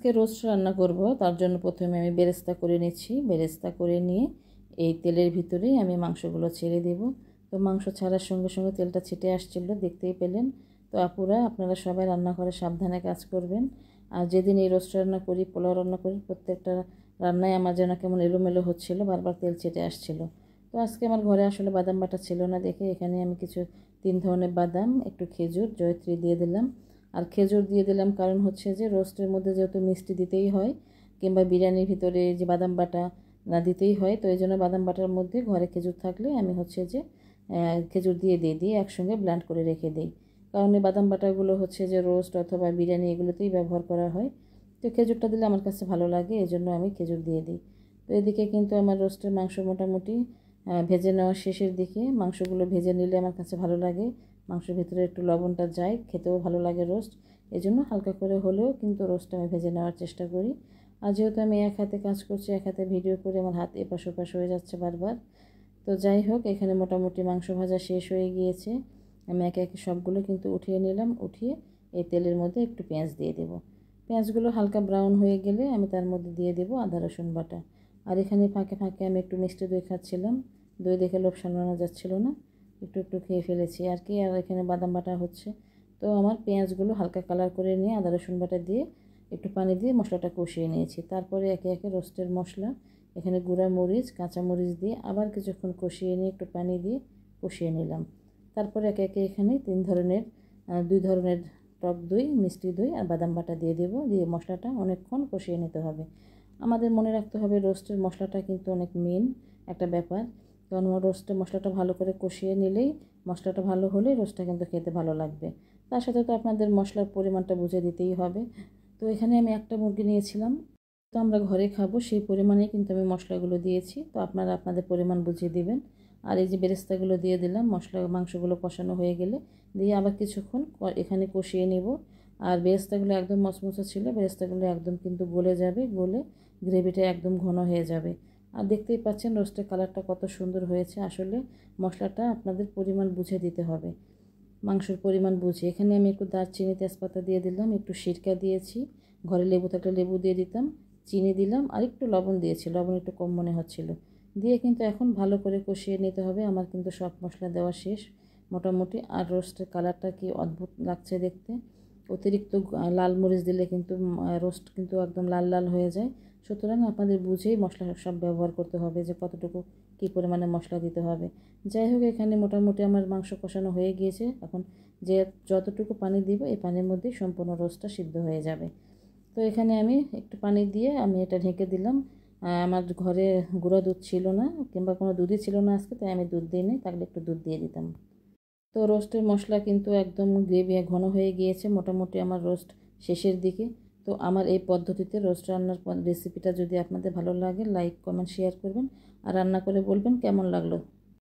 আজকে রোস্ট রান্না করব, তার জন্য প্রথমে আমি বেরেস্তা করে নিচ্ছি। বেরেস্তা করে নিয়ে এই তেলের ভিতরেই আমি মাংসগুলো ছেড়ে দেব। তো মাংস ছাড়ার সঙ্গে সঙ্গে তেলটা ছিটে আসছিল, দেখতেই পেলেন। তো আপুরা, আপনারা সবাই রান্নাঘরে সাবধানে কাজ করবেন। আর যেদিন এই রোস্ট রান্না করি, পোলাও রান্না করি, প্রত্যেকটা রান্নায় আমার যেন কেমন এলোমেলো হচ্ছিল, বারবার তেল ছিটে আসছিল। তো আজকে আমার ঘরে আসলে বাদাম বাটা ছিল না দেখে এখানে আমি কিছু 3 ধরনের বাদাম, একটু খেজুর, জয়ত্রী দিয়ে দিলাম। আর খেজুর দিয়ে দিলাম কারণ হচ্ছে যে রোস্টের মধ্যে যেহেতু মিষ্টি দিতেই হয়, কিংবা বিরিয়ানির ভিতরে যে বাদাম বাটা না দিতেই হয়, তো এই জন্য বাদাম বাটার মধ্যে ঘরে খেজুর থাকলে আমি হচ্ছে যে খেজুর দিয়ে একসঙ্গে ব্লেন্ড করে রেখে দিই। কারণ এই বাদাম বাটাগুলো হচ্ছে যে রোস্ট অথবা বিরিয়ানি এগুলোতেই ব্যবহার করা হয়। তো খেজুরটা দিলে আমার কাছে ভালো লাগে, এই জন্য আমি খেজুর দিয়ে দিই। তো এদিকে কিন্তু আমার রোস্টের মাংস মোটামুটি ভেজে নেওয়া শেষের দিকে। মাংসগুলো ভেজে নিলে আমার কাছে ভালো লাগে, মাংসের ভিতরে একটু লবণটা যায়, খেতেও ভালো লাগে রোস্ট। এই জন্য হালকা করে হলেও কিন্তু রোস্টটা আমি ভেজে নেওয়ার চেষ্টা করি। আর যেহেতু আমি এক হাতে কাজ করছি, এক হাতে ভিডিও করে আমার হাত এপাশ ওপাশ হয়ে যাচ্ছে বারবার। তো যাই হোক, এখানে মোটামুটি মাংস ভাজা শেষ হয়ে গিয়েছে। আমি একে একে সবগুলো কিন্তু উঠিয়ে নিলাম। উঠিয়ে এই তেলের মধ্যে একটু পেঁয়াজ দিয়ে দেব। পেঁয়াজগুলো হালকা ব্রাউন হয়ে গেলে আমি তার মধ্যে দিয়ে দেব আদা রসুন বাটা। আর এখানে ফাঁকে ফাঁকে আমি একটু মিষ্টি দই খাচ্ছিলাম। দই দেখে লোভ সামলানো যাচ্ছিল না, একটু একটু খেয়ে ফেলেছি আর কি। আর এখানে বাদাম বাটা হচ্ছে। তো আমার পেঁয়াজগুলো হালকা কালার করে নিয়ে আদা রসুন বাটা দিয়ে একটু পানি দিয়ে মশলাটা কষিয়ে নিয়েছি। তারপরে একে একে রোস্টের মশলা, এখানে গুঁড়া মরিচ, কাঁচা মরিচ দিয়ে আবার কিছুক্ষণ কষিয়ে নিয়ে একটু পানি দিয়ে কষিয়ে নিলাম। তারপরে একে একে এখানে 2 ধরনের টক দই, মিষ্টি দই আর বাদাম বাটা দিয়ে দেবো। দিয়ে মশলাটা অনেকক্ষণ কষিয়ে নিতে হবে। আমাদের মনে রাখতে হবে রোস্টের মশলাটা কিন্তু অনেক মেন একটা ব্যাপার। কারণ রোস্টের মশলাটা ভালো করে কষিয়ে নিলেই, মশলাটা ভালো হলে রোস্টটা কিন্তু খেতে ভালো লাগবে। তার সাথে তো আপনাদের মশলার পরিমাণটা বুঝে দিতেই হবে। তো এখানে আমি একটা মুরগি নিয়েছিলাম, তো আমরা ঘরে খাবো সেই পরিমাণেই কিন্তু আমি মশলাগুলো দিয়েছি। তো আপনারা আপনাদের পরিমাণ বুঝিয়ে দিবেন। আর এই যে বেরেস্তাগুলো দিয়ে দিলাম, মাংসগুলো কষানো হয়ে গেলে দিয়ে আবার কিছুক্ষণ এখানে কষিয়ে নেব। আর বেরেস্তাগুলো একদম মচমচে ছিল, বেরেস্তাগুলো একদম কিন্তু গলে যাবে, গলে গ্রেভিটা একদম ঘন হয়ে যাবে। আর দেখতেই পাচ্ছেন রোস্টের কালারটা কত সুন্দর হয়েছে। আসলে মশলাটা আপনাদের পরিমাণ বুঝে দিতে হবে, মাংসের পরিমাণ বুঝে। এখানে আমি একটু দারচিনি, তেজপাতা দিয়ে দিলাম, একটু সিরকা দিয়েছি, ঘরে লেবু থাকলে লেবু দিয়ে দিতাম, চিনি দিলাম, আর একটু লবণ দিয়েছি, লবণ একটু কম মনে হচ্ছিল। দিয়ে কিন্তু এখন ভালো করে কষিয়ে নিতে হবে। আমার কিন্তু সব মশলা দেওয়া শেষ মোটামুটি। আর রোস্টের কালারটা কি অদ্ভুত লাগছে দেখতে। অতিরিক্ত লাল মরিচ দিলে কিন্তু রোস্ট কিন্তু একদম লাল লাল হয়ে যায়। সুতরাং আপনাদের বুঝেই মশলা সব ব্যবহার করতে হবে, যে কতটুকু কী পরিমাণে মশলা দিতে হবে। যাই হোক, এখানে মোটামুটি আমার মাংস কষানো হয়ে গিয়েছে। এখন যে যতটুকু পানি দিব, এই পানির মধ্যেই সম্পূর্ণ রোস্টটা সিদ্ধ হয়ে যাবে। তো এখানে আমি একটু পানি দিয়ে আমি এটা ঢেকে দিলাম। আমার ঘরে গুঁড়া দুধ ছিল না, কিংবা কোনো দুধই ছিল না আজকে, তাই আমি দুধ দিই নি, থাকলে একটু দুধ দিয়ে দিতাম। তো রোস্টের মশলা কিন্তু একদম গ্রেভি ঘন হয়ে গিয়েছে, মোটামুটি আমার রোস্ট শেষের দিকে। তো আমার এই পদ্ধতিতে রোস্ট রান্নার রেসিপিটা যদি আপনাদের ভালো লাগে, লাইক, কমেন্ট, শেয়ার করবেন। আর রান্না করে বলবেন কেমন লাগলো।